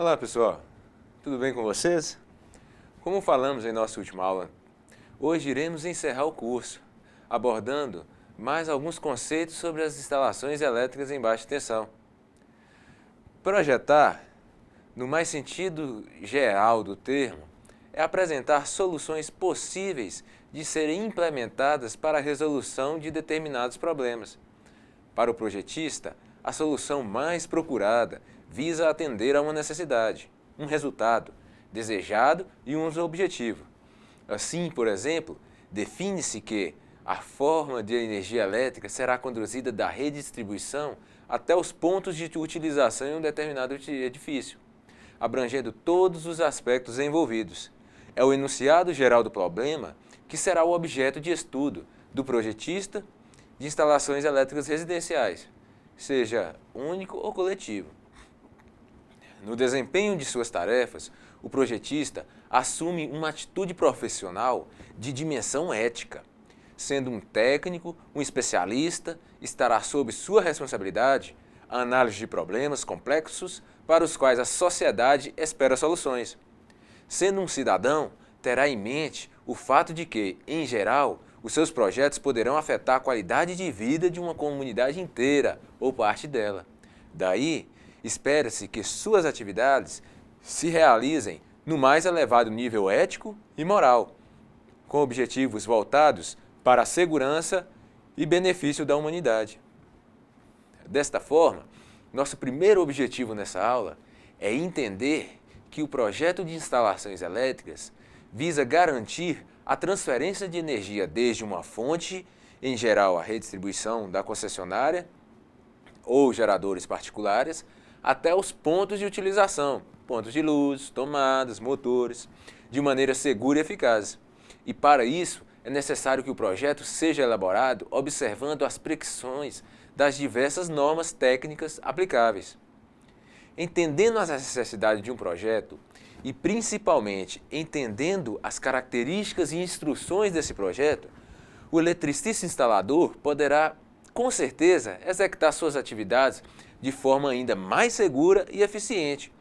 Olá pessoal, tudo bem com vocês? Como falamos em nossa última aula, hoje iremos encerrar o curso, abordando mais alguns conceitos sobre as instalações elétricas em baixa tensão. Projetar, no mais sentido geral do termo, é apresentar soluções possíveis de serem implementadas para a resolução de determinados problemas. Para o projetista, a solução mais procurada visa atender a uma necessidade, um resultado desejado e um uso objetivo. Assim, por exemplo, define-se que a forma de energia elétrica será conduzida da redistribuição até os pontos de utilização em um determinado edifício, abrangendo todos os aspectos envolvidos. É o enunciado geral do problema que será o objeto de estudo do projetista de instalações elétricas residenciais, seja único ou coletivo. No desempenho de suas tarefas, o projetista assume uma atitude profissional de dimensão ética. Sendo um técnico, um especialista, estará sob sua responsabilidade a análise de problemas complexos para os quais a sociedade espera soluções. Sendo um cidadão, terá em mente o fato de que, em geral, os seus projetos poderão afetar a qualidade de vida de uma comunidade inteira ou parte dela. Daí, espera-se que suas atividades se realizem no mais elevado nível ético e moral, com objetivos voltados para a segurança e benefício da humanidade. Desta forma, nosso primeiro objetivo nessa aula é entender que o projeto de instalações elétricas visa garantir a transferência de energia desde uma fonte, em geral a redistribuição da concessionária ou geradores particulares, até os pontos de utilização, pontos de luz, tomadas, motores, de maneira segura e eficaz. E para isso, é necessário que o projeto seja elaborado observando as prescrições das diversas normas técnicas aplicáveis. Entendendo as necessidades de um projeto e, principalmente, entendendo as características e instruções desse projeto, o eletricista instalador poderá, com certeza, executar suas atividades de forma ainda mais segura e eficiente,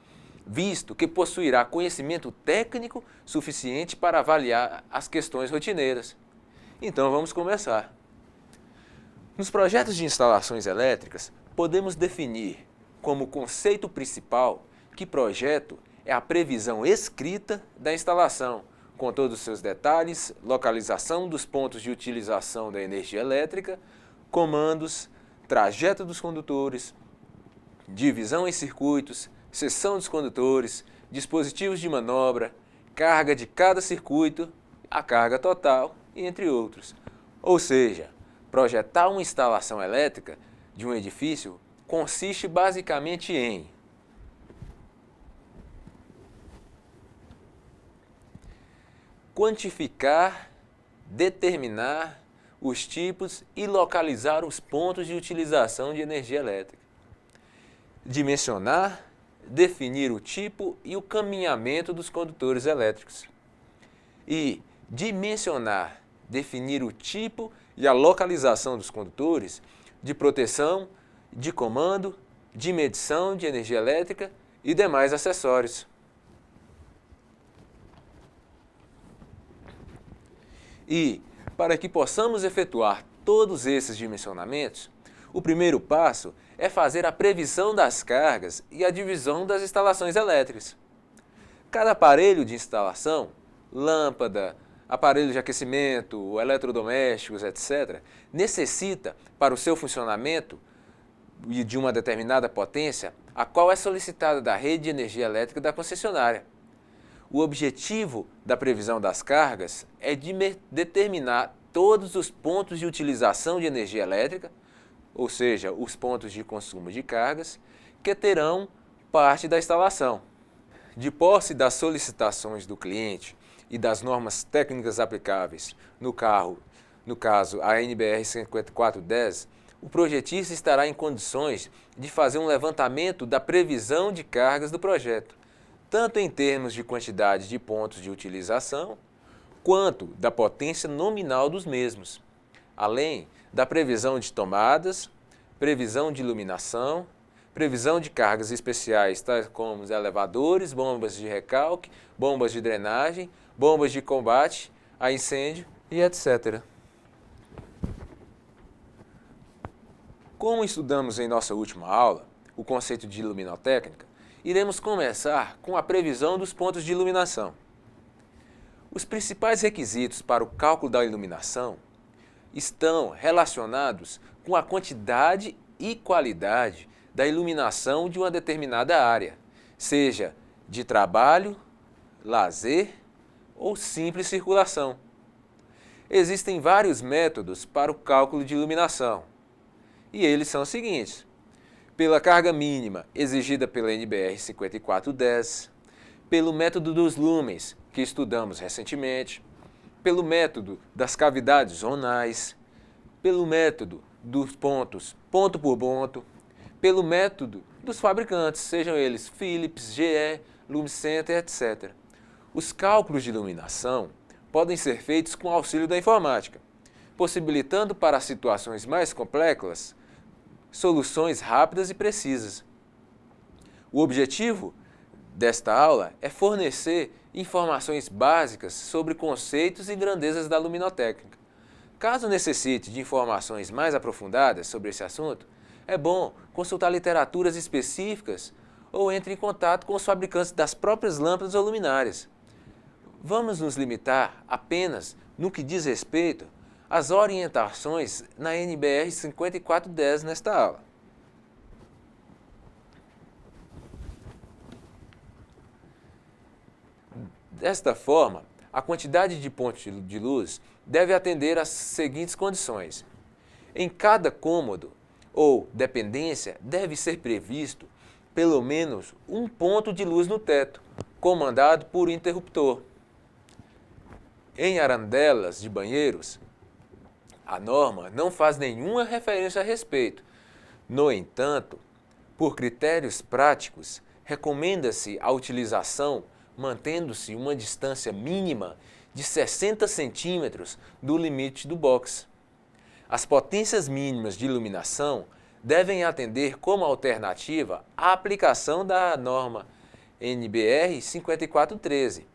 visto que possuirá conhecimento técnico suficiente para avaliar as questões rotineiras. Então vamos começar. Nos projetos de instalações elétricas, podemos definir como conceito principal que projeto é a previsão escrita da instalação, com todos os seus detalhes, localização dos pontos de utilização da energia elétrica, comandos, trajeto dos condutores, divisão em circuitos, seção dos condutores, dispositivos de manobra, carga de cada circuito, a carga total, entre outros. Ou seja, projetar uma instalação elétrica de um edifício consiste basicamente em quantificar, determinar os tipos e localizar os pontos de utilização de energia elétrica, dimensionar, definir o tipo e o caminhamento dos condutores elétricos e dimensionar, definir o tipo e a localização dos condutores de proteção, de comando, de medição de energia elétrica e demais acessórios. E, para que possamos efetuar todos esses dimensionamentos, o primeiro passo é fazer a previsão das cargas e a divisão das instalações elétricas. Cada aparelho de instalação, lâmpada, aparelho de aquecimento, eletrodomésticos, etc., necessita, para o seu funcionamento e de uma determinada potência, a qual é solicitada da rede de energia elétrica da concessionária. O objetivo da previsão das cargas é determinar todos os pontos de utilização de energia elétrica, ou seja, os pontos de consumo de cargas, que terão parte da instalação. De posse das solicitações do cliente e das normas técnicas aplicáveis no caso a NBR 5410, o projetista estará em condições de fazer um levantamento da previsão de cargas do projeto, tanto em termos de quantidade de pontos de utilização, quanto da potência nominal dos mesmos, além da previsão de tomadas, previsão de iluminação, previsão de cargas especiais, tais como os elevadores, bombas de recalque, bombas de drenagem, bombas de combate a incêndio e etc. Como estudamos em nossa última aula o conceito de luminotécnica, iremos começar com a previsão dos pontos de iluminação. Os principais requisitos para o cálculo da iluminação estão relacionados com a quantidade e qualidade da iluminação de uma determinada área, seja de trabalho, lazer ou simples circulação. Existem vários métodos para o cálculo de iluminação, e eles são os seguintes: pela carga mínima exigida pela NBR 5410, pelo método dos lumens, que estudamos recentemente, pelo método das cavidades zonais, pelo método dos pontos ponto por ponto, pelo método dos fabricantes, sejam eles Philips, GE, Lumicenter, etc. Os cálculos de iluminação podem ser feitos com auxílio da informática, possibilitando para situações mais complexas soluções rápidas e precisas. O objetivo desta aula é fornecer informações básicas sobre conceitos e grandezas da luminotécnica. Caso necessite de informações mais aprofundadas sobre esse assunto, é bom consultar literaturas específicas ou entre em contato com os fabricantes das próprias lâmpadas ou luminárias. Vamos nos limitar apenas no que diz respeito às orientações na NBR 5410 nesta aula. Desta forma, a quantidade de pontos de luz deve atender às seguintes condições. Em cada cômodo ou dependência deve ser previsto pelo menos um ponto de luz no teto, comandado por interruptor. Em arandelas de banheiros, a norma não faz nenhuma referência a respeito. No entanto, por critérios práticos, recomenda-se a utilização mantendo-se uma distância mínima de 60 centímetros do limite do box. As potências mínimas de iluminação devem atender como alternativa à aplicação da norma NBR 5413.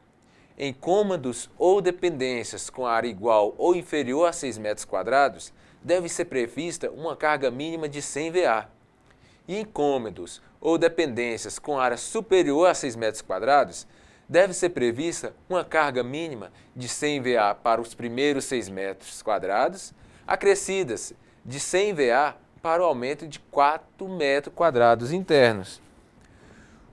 Em cômodos ou dependências com área igual ou inferior a 6 metros quadrados, deve ser prevista uma carga mínima de 100 VA. E em cômodos ou dependências com área superior a 6 metros quadrados, deve ser prevista uma carga mínima de 100 VA para os primeiros 6 metros quadrados, acrescidas de 100 VA para o aumento de 4 metros quadrados internos.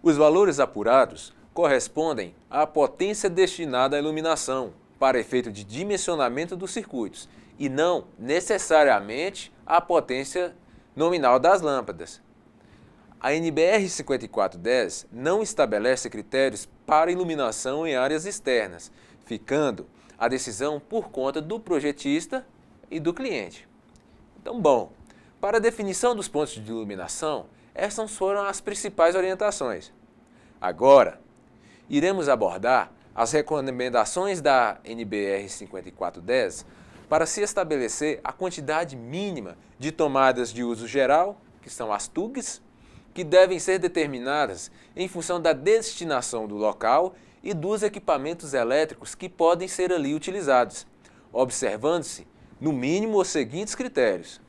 Os valores apurados correspondem à potência destinada à iluminação para efeito de dimensionamento dos circuitos e não necessariamente à potência nominal das lâmpadas. A NBR 5410 não estabelece critérios para iluminação em áreas externas, ficando a decisão por conta do projetista e do cliente. Então, bom, para a definição dos pontos de iluminação, essas foram as principais orientações. Agora, iremos abordar as recomendações da NBR 5410 para se estabelecer a quantidade mínima de tomadas de uso geral, que são as TUGs, que devem ser determinadas em função da destinação do local e dos equipamentos elétricos que podem ser ali utilizados, observando-se, no mínimo, os seguintes critérios.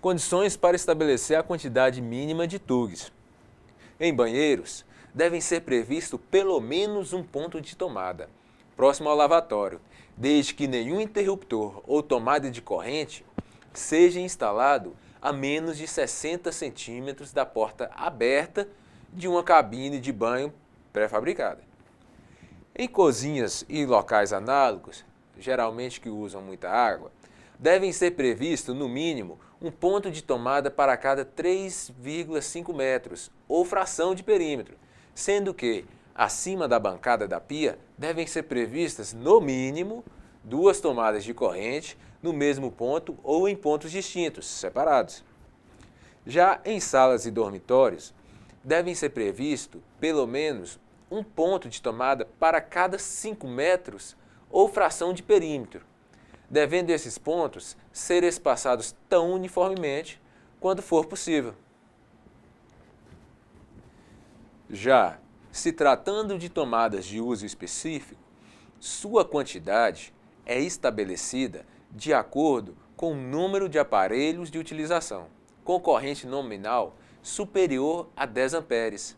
Condições para estabelecer a quantidade mínima de TUGs. Em banheiros, devem ser previsto pelo menos um ponto de tomada, próximo ao lavatório, desde que nenhum interruptor ou tomada de corrente seja instalado a menos de 60 centímetros da porta aberta de uma cabine de banho pré-fabricada. Em cozinhas e locais análogos, geralmente que usam muita água, devem ser previstos, no mínimo, um ponto de tomada para cada 3,5 metros, ou fração de perímetro, sendo que, acima da bancada da pia, devem ser previstas, no mínimo, 2 tomadas de corrente no mesmo ponto ou em pontos distintos, separados. Já em salas e dormitórios, devem ser previstos, pelo menos, um ponto de tomada para cada 5 metros ou fração de perímetro. devendo esses pontos ser espaçados tão uniformemente quanto for possível. Já se tratando de tomadas de uso específico, sua quantidade é estabelecida de acordo com o número de aparelhos de utilização, com corrente nominal superior a 10 amperes.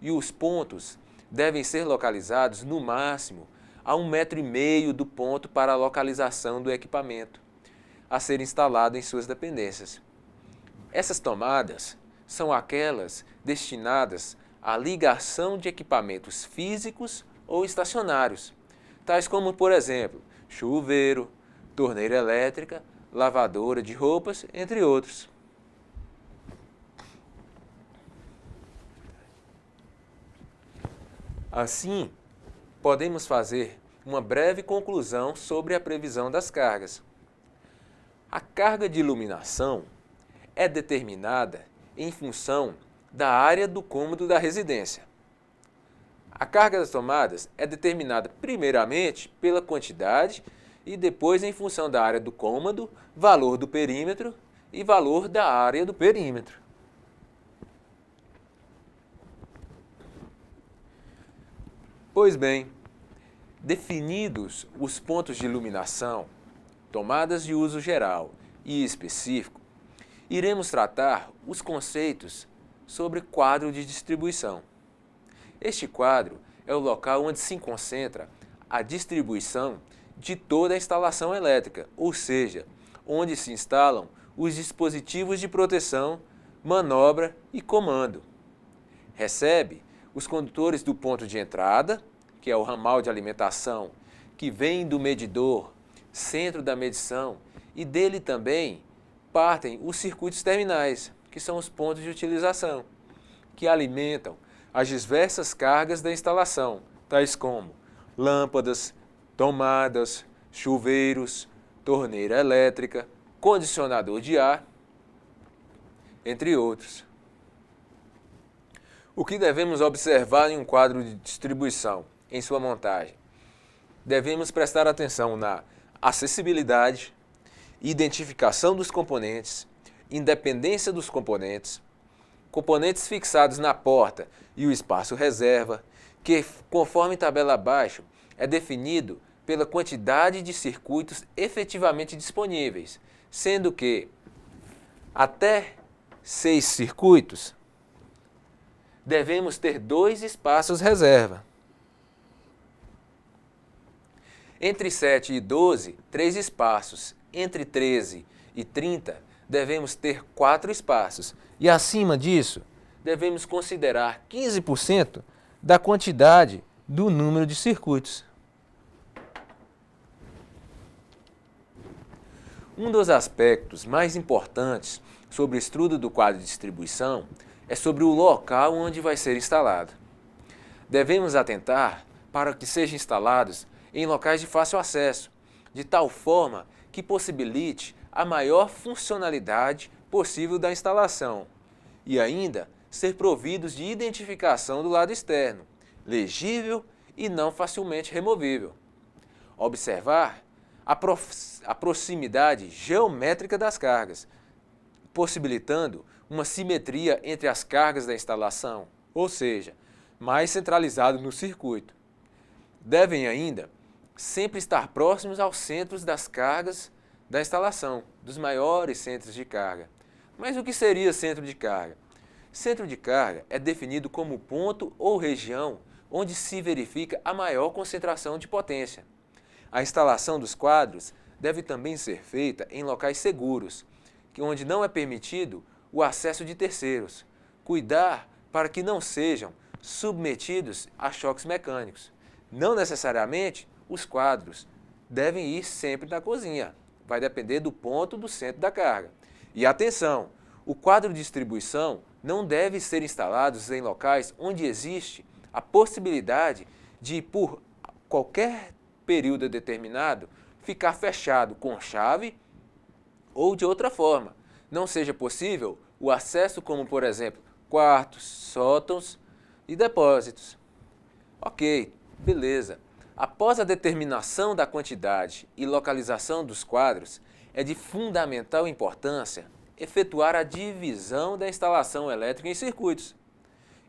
E os pontos devem ser localizados no máximo a 1,5 m do ponto para a localização do equipamento a ser instalado em suas dependências. Essas tomadas são aquelas destinadas à ligação de equipamentos físicos ou estacionários, tais como, por exemplo, chuveiro, torneira elétrica, lavadora de roupas, entre outros. Assim, podemos fazer uma breve conclusão sobre a previsão das cargas. A carga de iluminação é determinada em função da área do cômodo da residência. A carga das tomadas é determinada primeiramente pela quantidade e depois em função da área do cômodo, valor do perímetro e valor da área do perímetro. Pois bem, definidos os pontos de iluminação, tomadas de uso geral e específico, iremos tratar os conceitos sobre quadro de distribuição. Este quadro é o local onde se concentra a distribuição de toda a instalação elétrica, ou seja, onde se instalam os dispositivos de proteção, manobra e comando. Recebe os condutores do ponto de entrada, que é o ramal de alimentação, que vem do medidor, centro da medição, e dele também partem os circuitos terminais, que são os pontos de utilização, que alimentam as diversas cargas da instalação, tais como lâmpadas, tomadas, chuveiros, torneira elétrica, condicionador de ar, entre outros. O que devemos observar em um quadro de distribuição, em sua montagem? Devemos prestar atenção na acessibilidade, identificação dos componentes, independência dos componentes, componentes fixados na porta e o espaço reserva, que, conforme tabela abaixo, é definido pela quantidade de circuitos efetivamente disponíveis, sendo que até 6 circuitos devemos ter 2 espaços reserva. Entre 7 e 12, 3 espaços. Entre 13 e 30, devemos ter 4 espaços. E acima disso, devemos considerar 15% da quantidade do número de circuitos. Um dos aspectos mais importantes sobre o estudo do quadro de distribuição é sobre o local onde vai ser instalado. Devemos atentar para que sejam instalados em locais de fácil acesso, de tal forma que possibilite a maior funcionalidade possível da instalação e ainda ser providos de identificação do lado externo, legível e não facilmente removível. Observar a proximidade geométrica das cargas, possibilitando uma simetria entre as cargas da instalação, ou seja, mais centralizado no circuito. Devem ainda sempre estar próximos aos centros das cargas da instalação, dos maiores centros de carga. Mas o que seria centro de carga? Centro de carga é definido como ponto ou região onde se verifica a maior concentração de potência. A instalação dos quadros deve também ser feita em locais seguros, onde não é permitido o acesso de terceiros. Cuidar para que não sejam submetidos a choques mecânicos. Não necessariamente os quadros devem ir sempre na cozinha. Vai depender do ponto do centro da carga. E atenção, o quadro de distribuição não deve ser instalado em locais onde existe a possibilidade de, por qualquer período determinado, ficar fechado com chave ou de outra forma. Não seja possível o acesso como, por exemplo, quartos, sótãos e depósitos. Ok, beleza. Após a determinação da quantidade e localização dos quadros, é de fundamental importância efetuar a divisão da instalação elétrica em circuitos,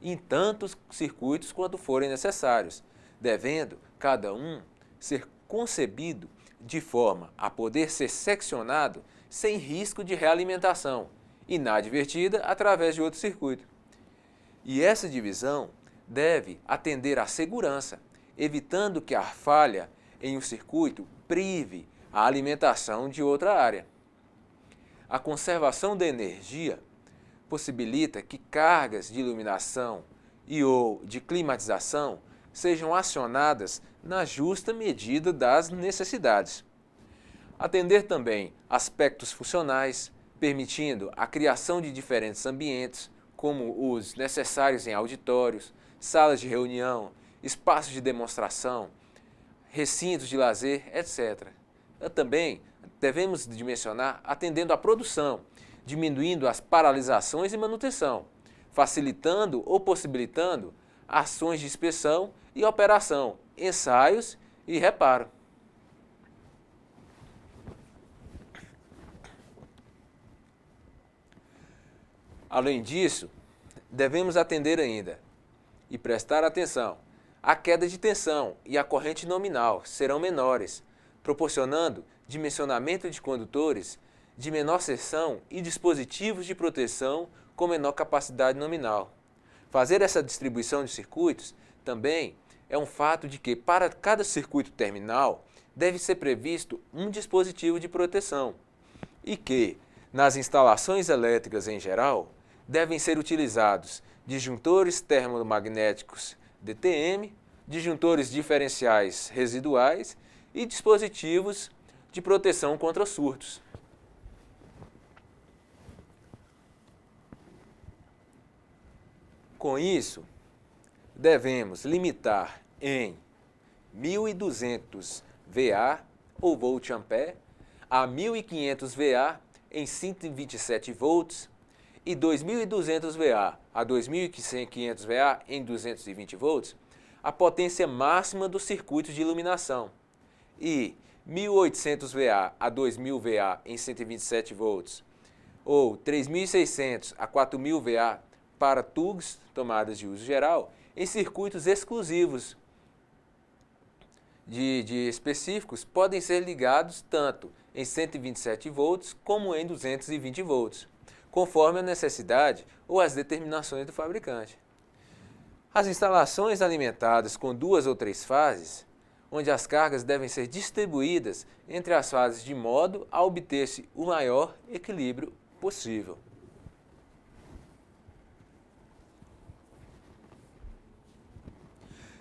em tantos circuitos quanto forem necessários, devendo cada um ser concebido de forma a poder ser seccionado sem risco de realimentação, inadvertida através de outro circuito. E essa divisão deve atender à segurança, evitando que a falha em um circuito prive a alimentação de outra área. A conservação da energia possibilita que cargas de iluminação e ou de climatização sejam acionadas na justa medida das necessidades. Atender também aspectos funcionais, permitindo a criação de diferentes ambientes, como os necessários em auditórios, salas de reunião, espaços de demonstração, recintos de lazer, etc. Também devemos dimensionar atendendo à produção, diminuindo as paralisações e manutenção, facilitando ou possibilitando ações de inspeção e operação, ensaios e reparo. Além disso, devemos atender ainda e prestar atenção. A queda de tensão e a corrente nominal serão menores, proporcionando dimensionamento de condutores de menor seção e dispositivos de proteção com menor capacidade nominal. Fazer essa distribuição de circuitos também é um fato de que para cada circuito terminal deve ser previsto um dispositivo de proteção e que, nas instalações elétricas em geral, devem ser utilizados disjuntores termomagnéticos DTM, disjuntores diferenciais residuais e dispositivos de proteção contra surtos. Com isso, devemos limitar em 1.200 VA ou volt-ampere a 1.500 VA em 127 volts e 2.200 VA a 2.500 VA em 220 volts a potência máxima dos circuitos de iluminação e 1.800 VA a 2.000 VA em 127 volts ou 3.600 a 4.000 VA para tubos, tomadas de uso geral, em circuitos exclusivos de específicos podem ser ligados tanto em 127 volts como em 220 volts, conforme a necessidade ou as determinações do fabricante. As instalações alimentadas com 2 ou 3 fases, onde as cargas devem ser distribuídas entre as fases de modo a obter-se o maior equilíbrio possível.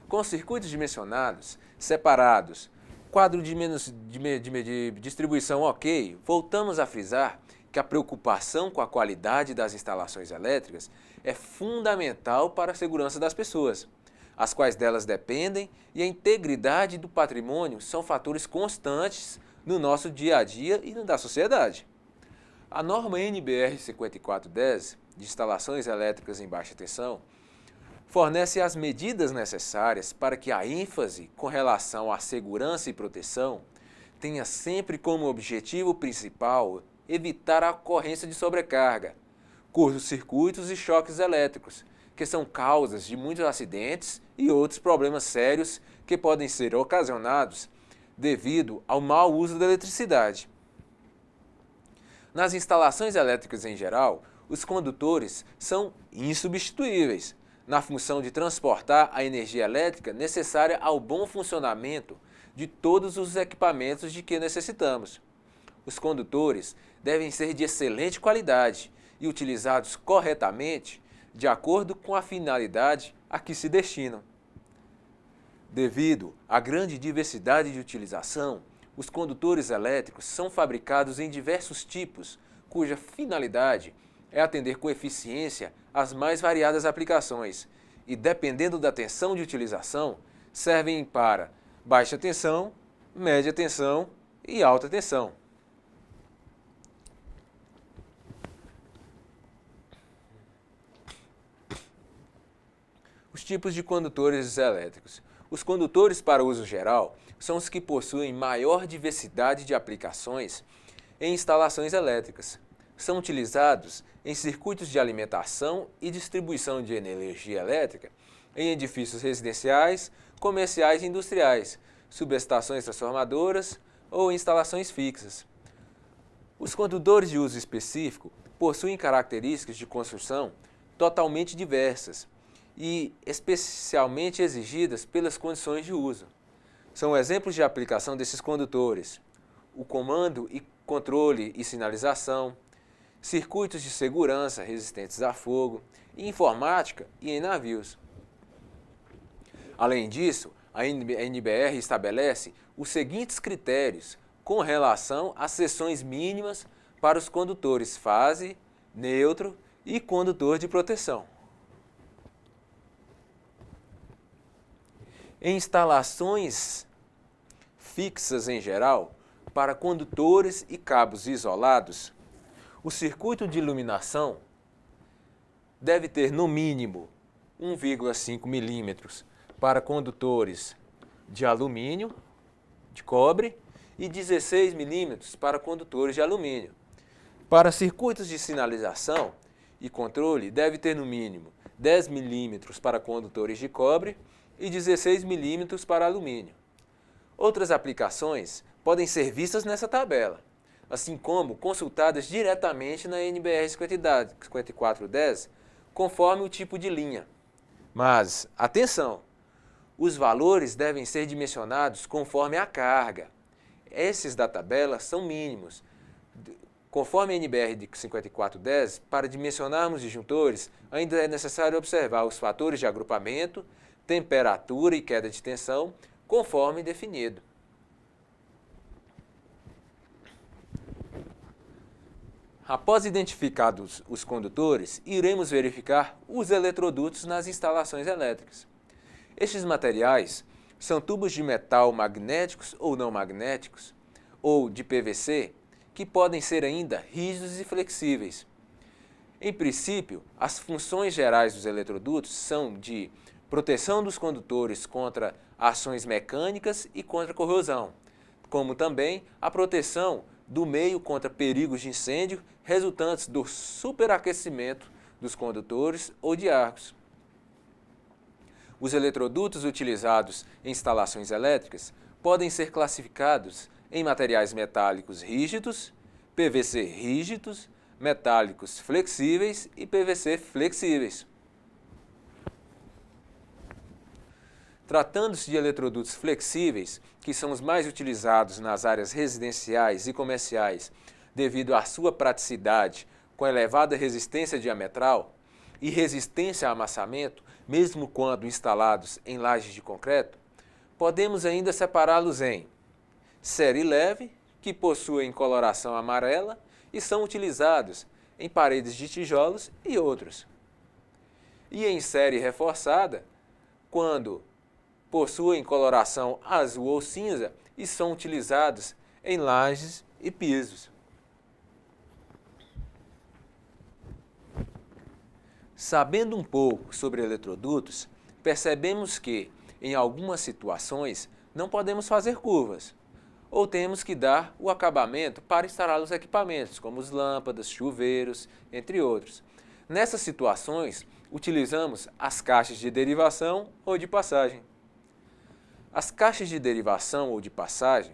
Com circuitos dimensionados, separados, quadro de distribuição ok, voltamos a frisar que a preocupação com a qualidade das instalações elétricas é fundamental para a segurança das pessoas, as quais delas dependem, e a integridade do patrimônio são fatores constantes no nosso dia a dia e no da sociedade. A norma NBR 5410, de instalações elétricas em baixa tensão, fornece as medidas necessárias para que a ênfase com relação à segurança e proteção tenha sempre como objetivo principal evitar a ocorrência de sobrecarga, curtos-circuitos e choques elétricos, que são causas de muitos acidentes e outros problemas sérios que podem ser ocasionados devido ao mau uso da eletricidade. Nas instalações elétricas em geral, os condutores são insubstituíveis na função de transportar a energia elétrica necessária ao bom funcionamento de todos os equipamentos de que necessitamos. Os condutores devem ser de excelente qualidade e utilizados corretamente de acordo com a finalidade a que se destinam. Devido à grande diversidade de utilização, os condutores elétricos são fabricados em diversos tipos, cuja finalidade é atender com eficiência às mais variadas aplicações e, dependendo da tensão de utilização, servem para baixa tensão, média tensão e alta tensão. Os tipos de condutores elétricos. Os condutores para uso geral são os que possuem maior diversidade de aplicações em instalações elétricas. São utilizados em circuitos de alimentação e distribuição de energia elétrica em edifícios residenciais, comerciais e industriais, subestações transformadoras ou instalações fixas. Os condutores de uso específico possuem características de construção totalmente diversas e especialmente exigidas pelas condições de uso. São exemplos de aplicação desses condutores: o comando e controle e sinalização, circuitos de segurança resistentes a fogo, informática e em navios. Além disso, a NBR estabelece os seguintes critérios com relação às seções mínimas para os condutores fase, neutro e condutor de proteção. Em instalações fixas em geral, para condutores e cabos isolados, o circuito de iluminação deve ter no mínimo 1,5 milímetros para condutores de alumínio, de cobre, e 16 milímetros para condutores de alumínio. Para circuitos de sinalização e controle, deve ter no mínimo 10 milímetros para condutores de cobre e 16 milímetros para alumínio. Outras aplicações podem ser vistas nessa tabela, assim como consultadas diretamente na NBR 5410, conforme o tipo de linha. Mas, atenção! Os valores devem ser dimensionados conforme a carga. Esses da tabela são mínimos. Conforme a NBR de 5410, para dimensionarmos disjuntores, ainda é necessário observar os fatores de agrupamento, temperatura e queda de tensão, conforme definido. Após identificados os condutores, iremos verificar os eletrodutos nas instalações elétricas. Estes materiais são tubos de metal magnéticos ou não magnéticos, ou de PVC, que podem ser ainda rígidos e flexíveis. Em princípio, as funções gerais dos eletrodutos são de proteção dos condutores contra ações mecânicas e contra corrosão, como também a proteção do meio contra perigos de incêndio resultantes do superaquecimento dos condutores ou de arcos. Os eletrodutos utilizados em instalações elétricas podem ser classificados em materiais metálicos rígidos, PVC rígidos, metálicos flexíveis e PVC flexíveis. Tratando-se de eletrodutos flexíveis, que são os mais utilizados nas áreas residenciais e comerciais devido à sua praticidade com elevada resistência diametral e resistência a amassamento, mesmo quando instalados em lajes de concreto, podemos ainda separá-los em série leve, que possuem coloração amarela e são utilizados em paredes de tijolos e outros. E em série reforçada, quando possuem coloração azul ou cinza e são utilizados em lajes e pisos. Sabendo um pouco sobre eletrodutos, percebemos que, em algumas situações, não podemos fazer curvas, ou temos que dar o acabamento para instalar os equipamentos, como as lâmpadas, chuveiros, entre outros. Nessas situações, utilizamos as caixas de derivação ou de passagem. As caixas de derivação ou de passagem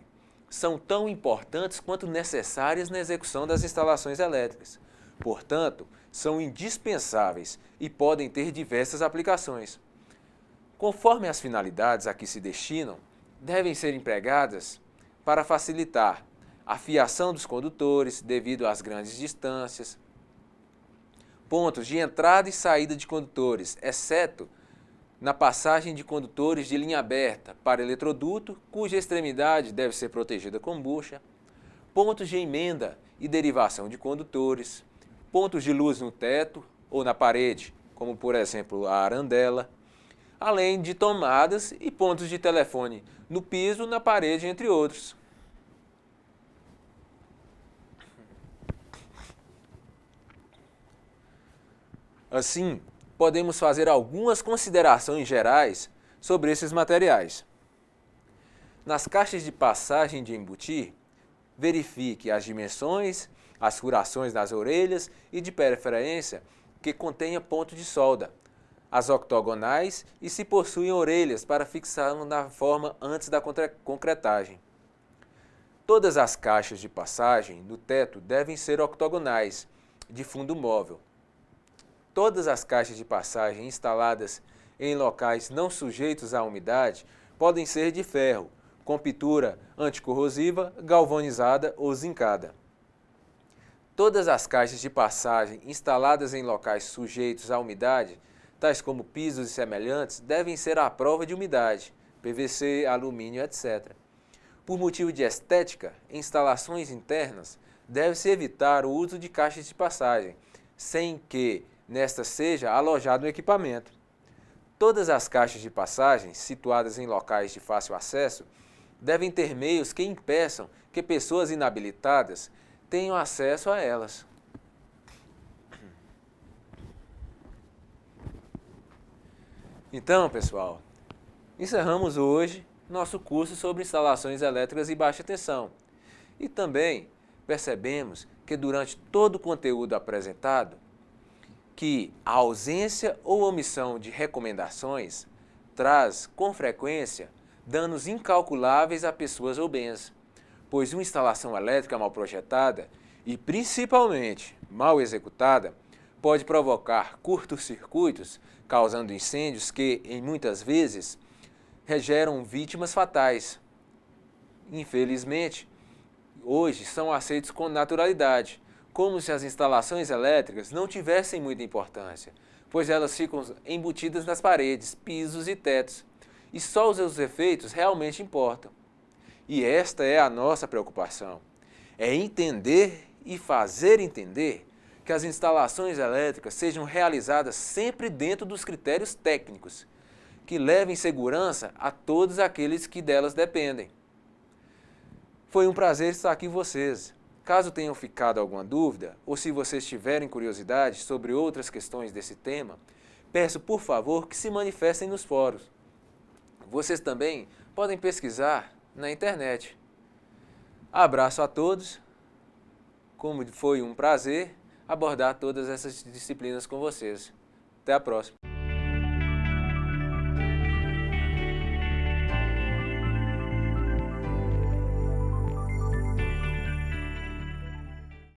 são tão importantes quanto necessárias na execução das instalações elétricas. Portanto, são indispensáveis e podem ter diversas aplicações. Conforme as finalidades a que se destinam, devem ser empregadas para facilitar a fiação dos condutores devido às grandes distâncias, pontos de entrada e saída de condutores, exceto na passagem de condutores de linha aberta para eletroduto, cuja extremidade deve ser protegida com bucha, pontos de emenda e derivação de condutores, pontos de luz no teto ou na parede, como por exemplo a arandela, além de tomadas e pontos de telefone no piso, na parede, entre outros. Assim, podemos fazer algumas considerações gerais sobre esses materiais. Nas caixas de passagem de embutir, verifique as dimensões, as furações das orelhas e, de preferência, que contenha ponto de solda, as octogonais e se possuem orelhas para fixá-lo na forma antes da concretagem. Todas as caixas de passagem no teto devem ser octogonais, de fundo móvel. Todas as caixas de passagem instaladas em locais não sujeitos à umidade podem ser de ferro, com pintura anticorrosiva, galvanizada ou zincada. Todas as caixas de passagem instaladas em locais sujeitos à umidade, tais como pisos e semelhantes, devem ser à prova de umidade, PVC, alumínio, etc. Por motivo de estética, em instalações internas, deve-se evitar o uso de caixas de passagem, sem que nesta seja alojado um equipamento. Todas as caixas de passagem, situadas em locais de fácil acesso, devem ter meios que impeçam que pessoas inabilitadas tenham acesso a elas. Então, pessoal, encerramos hoje nosso curso sobre instalações elétricas e baixa tensão. E também percebemos que durante todo o conteúdo apresentado, que a ausência ou omissão de recomendações traz, com frequência, danos incalculáveis a pessoas ou bens, pois uma instalação elétrica mal projetada e, principalmente, mal executada, pode provocar curtos-circuitos, causando incêndios que, em muitas vezes, geram vítimas fatais. Infelizmente, hoje são aceitos com naturalidade, como se as instalações elétricas não tivessem muita importância, pois elas ficam embutidas nas paredes, pisos e tetos, e só os seus efeitos realmente importam. E esta é a nossa preocupação, é entender e fazer entender que as instalações elétricas sejam realizadas sempre dentro dos critérios técnicos, que levem segurança a todos aqueles que delas dependem. Foi um prazer estar aqui com vocês. Caso tenham ficado alguma dúvida, ou se vocês tiverem curiosidade sobre outras questões desse tema, peço por favor que se manifestem nos fóruns. Vocês também podem pesquisar na internet. Abraço a todos, como foi um prazer abordar todas essas disciplinas com vocês. Até a próxima.